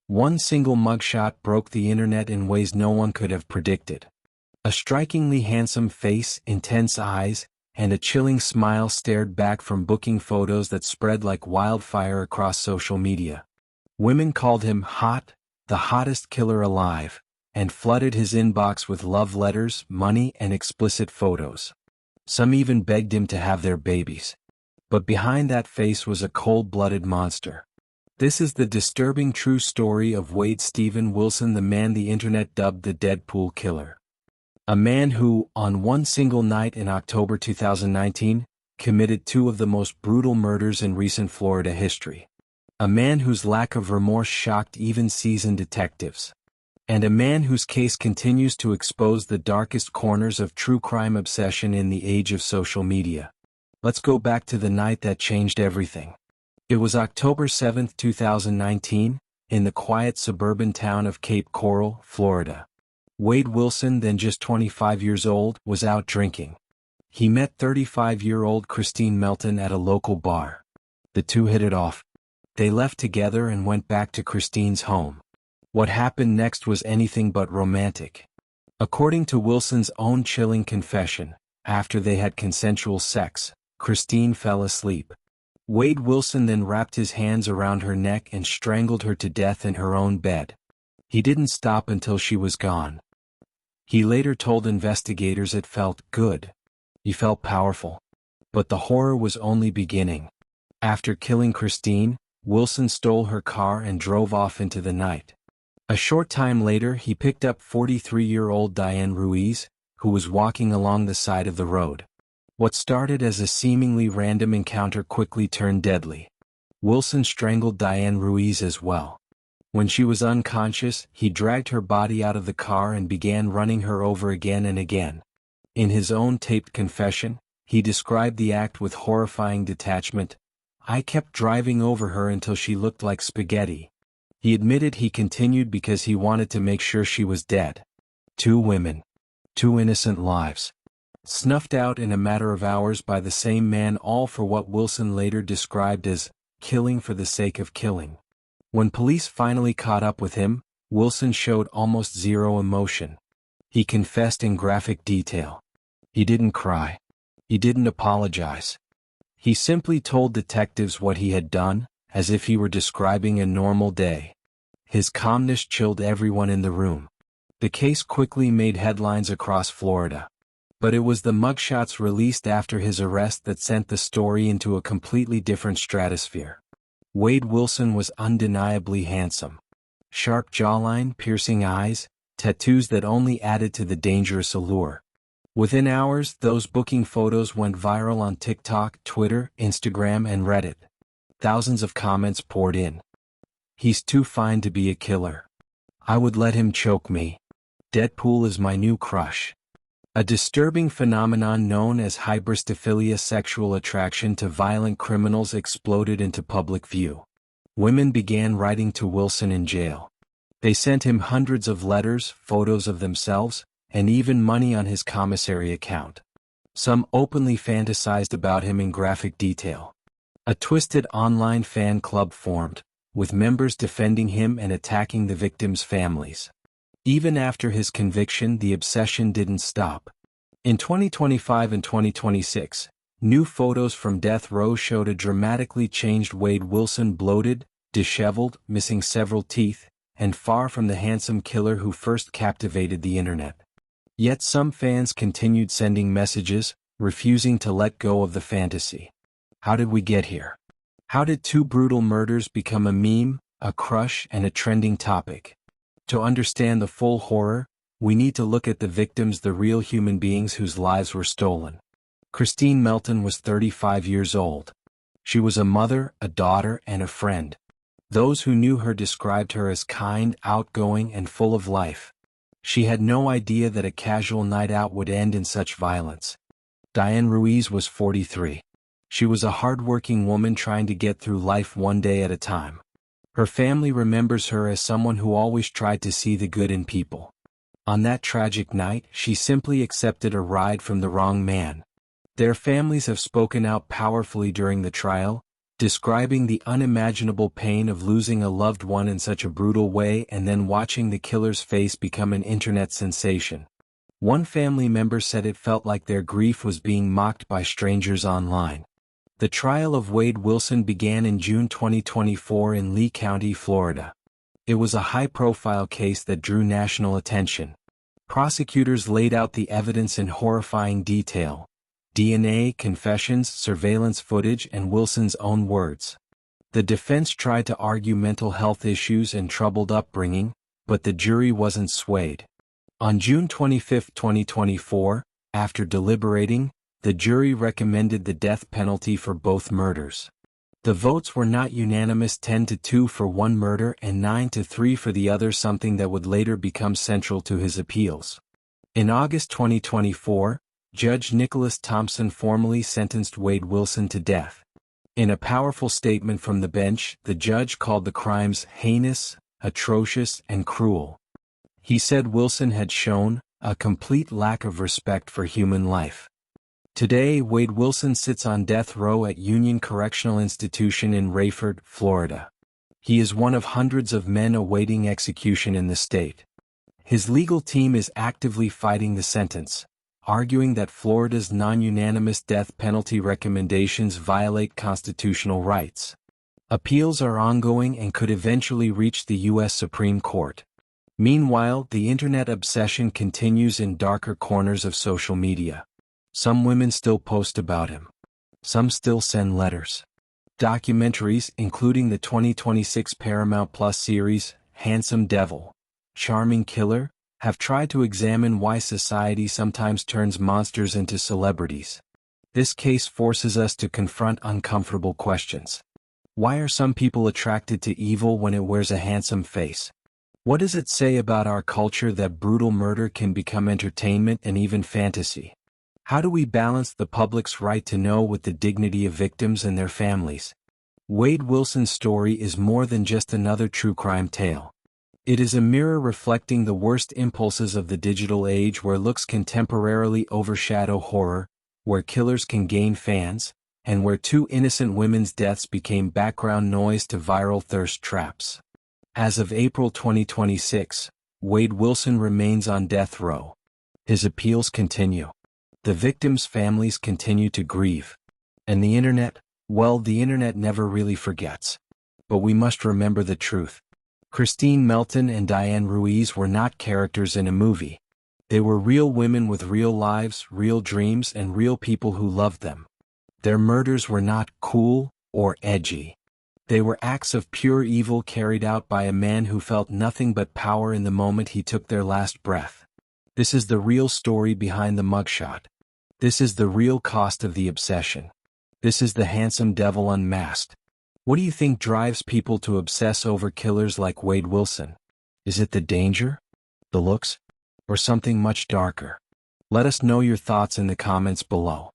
One single mugshot broke the internet in ways no one could have predicted. A strikingly handsome face, intense eyes, and a chilling smile stared back from booking photos that spread like wildfire across social media. Women called him hot, the hottest killer alive, and flooded his inbox with love letters, money, and explicit photos. Some even begged him to have their babies. But behind that face was a cold-blooded monster. This is the disturbing true story of Wade Steven Wilson, the man the internet dubbed the Deadpool Killer. A man who, on one single night in October 2019, committed two of the most brutal murders in recent Florida history. A man whose lack of remorse shocked even seasoned detectives. And a man whose case continues to expose the darkest corners of true crime obsession in the age of social media. Let's go back to the night that changed everything. It was October 7, 2019, in the quiet suburban town of Cape Coral, Florida. Wade Wilson, then just 25 years old, was out drinking. He met 35-year-old Kristine Melton at a local bar. The two hit it off. They left together and went back to Kristine's home. What happened next was anything but romantic. According to Wilson's own chilling confession, after they had consensual sex, Kristine fell asleep. Wade Wilson then wrapped his hands around her neck and strangled her to death in her own bed. He didn't stop until she was gone. He later told investigators it felt good. He felt powerful. But the horror was only beginning. After killing Kristine, Wilson stole her car and drove off into the night. A short time later, he picked up 43-year-old Diane Ruiz, who was walking along the side of the road. What started as a seemingly random encounter quickly turned deadly. Wilson strangled Diane Ruiz as well. When she was unconscious, he dragged her body out of the car and began running her over again and again. In his own taped confession, he described the act with horrifying detachment. "I kept driving over her until she looked like spaghetti." He admitted he continued because he wanted to make sure she was dead. Two women. Two innocent lives. Snuffed out in a matter of hours by the same man, all for what Wilson later described as killing for the sake of killing. When police finally caught up with him, Wilson showed almost zero emotion. He confessed in graphic detail. He didn't cry. He didn't apologize. He simply told detectives what he had done, as if he were describing a normal day. His calmness chilled everyone in the room. The case quickly made headlines across Florida. But it was the mugshots released after his arrest that sent the story into a completely different stratosphere. Wade Wilson was undeniably handsome. Sharp jawline, piercing eyes, tattoos that only added to the dangerous allure. Within hours, those booking photos went viral on TikTok, Twitter, Instagram, and Reddit. Thousands of comments poured in. "He's too fine to be a killer. I would let him choke me. Deadpool is my new crush." A disturbing phenomenon known as Hybristophilia, sexual attraction to violent criminals, exploded into public view. Women began writing to Wilson in jail. They sent him hundreds of letters, photos of themselves, and even money on his commissary account. Some openly fantasized about him in graphic detail. A twisted online fan club formed, with members defending him and attacking the victims' families. Even after his conviction, the obsession didn't stop. In 2025 and 2026, new photos from death row showed a dramatically changed Wade Wilson, bloated, disheveled, missing several teeth, and far from the handsome killer who first captivated the internet. Yet some fans continued sending messages, refusing to let go of the fantasy. How did we get here? How did two brutal murders become a meme, a crush, and a trending topic? To understand the full horror, we need to look at the victims, the real human beings whose lives were stolen. Kristine Melton was 35 years old. She was a mother, a daughter, and a friend. Those who knew her described her as kind, outgoing, and full of life. She had no idea that a casual night out would end in such violence. Diane Ruiz was 43. She was a hard-working woman trying to get through life one day at a time. Her family remembers her as someone who always tried to see the good in people. On that tragic night, she simply accepted a ride from the wrong man. Their families have spoken out powerfully during the trial, describing the unimaginable pain of losing a loved one in such a brutal way and then watching the killer's face become an internet sensation. One family member said it felt like their grief was being mocked by strangers online. The trial of Wade Wilson began in June 2024 in Lee County, Florida. It was a high-profile case that drew national attention. Prosecutors laid out the evidence in horrifying detail: DNA, confessions, surveillance footage, and Wilson's own words. The defense tried to argue mental health issues and troubled upbringing, but the jury wasn't swayed. On June 25, 2024, after deliberating, the jury recommended the death penalty for both murders. The votes were not unanimous, 10-2 for one murder and 9-3 for the other, something that would later become central to his appeals. In August 2024, Judge Nicholas Thompson formally sentenced Wade Wilson to death. In a powerful statement from the bench, the judge called the crimes heinous, atrocious, and cruel. He said Wilson had shown a complete lack of respect for human life. Today, Wade Wilson sits on death row at Union Correctional Institution in Rayford, Florida. He is one of hundreds of men awaiting execution in the state. His legal team is actively fighting the sentence, arguing that Florida's non-unanimous death penalty recommendations violate constitutional rights. Appeals are ongoing and could eventually reach the U.S. Supreme Court. Meanwhile, the internet obsession continues in darker corners of social media. Some women still post about him. Some still send letters. Documentaries, including the 2026 Paramount Plus series, Handsome Devil, Charming Killer, have tried to examine why society sometimes turns monsters into celebrities. This case forces us to confront uncomfortable questions. Why are some people attracted to evil when it wears a handsome face? What does it say about our culture that brutal murder can become entertainment and even fantasy? How do we balance the public's right to know with the dignity of victims and their families? Wade Wilson's story is more than just another true crime tale. It is a mirror reflecting the worst impulses of the digital age, where looks can temporarily overshadow horror, where killers can gain fans, and where two innocent women's deaths became background noise to viral thirst traps. As of April 2026, Wade Wilson remains on death row. His appeals continue. The victims' families continue to grieve. And the internet, well, the internet never really forgets. But we must remember the truth. Kristine, Melton, and Diane Ruiz were not characters in a movie. They were real women with real lives, real dreams, and real people who loved them. Their murders were not cool or edgy. They were acts of pure evil carried out by a man who felt nothing but power in the moment he took their last breath. This is the real story behind the mugshot. This is the real cost of the obsession. This is the handsome devil unmasked. What do you think drives people to obsess over killers like Wade Wilson? Is it the danger, the looks, or something much darker? Let us know your thoughts in the comments below.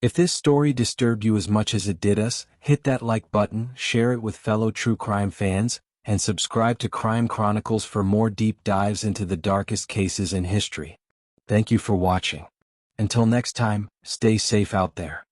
If this story disturbed you as much as it did us, hit that like button, share it with fellow true crime fans, and subscribe to Crime Chronicles for more deep dives into the darkest cases in history. Thank you for watching. Until next time, stay safe out there.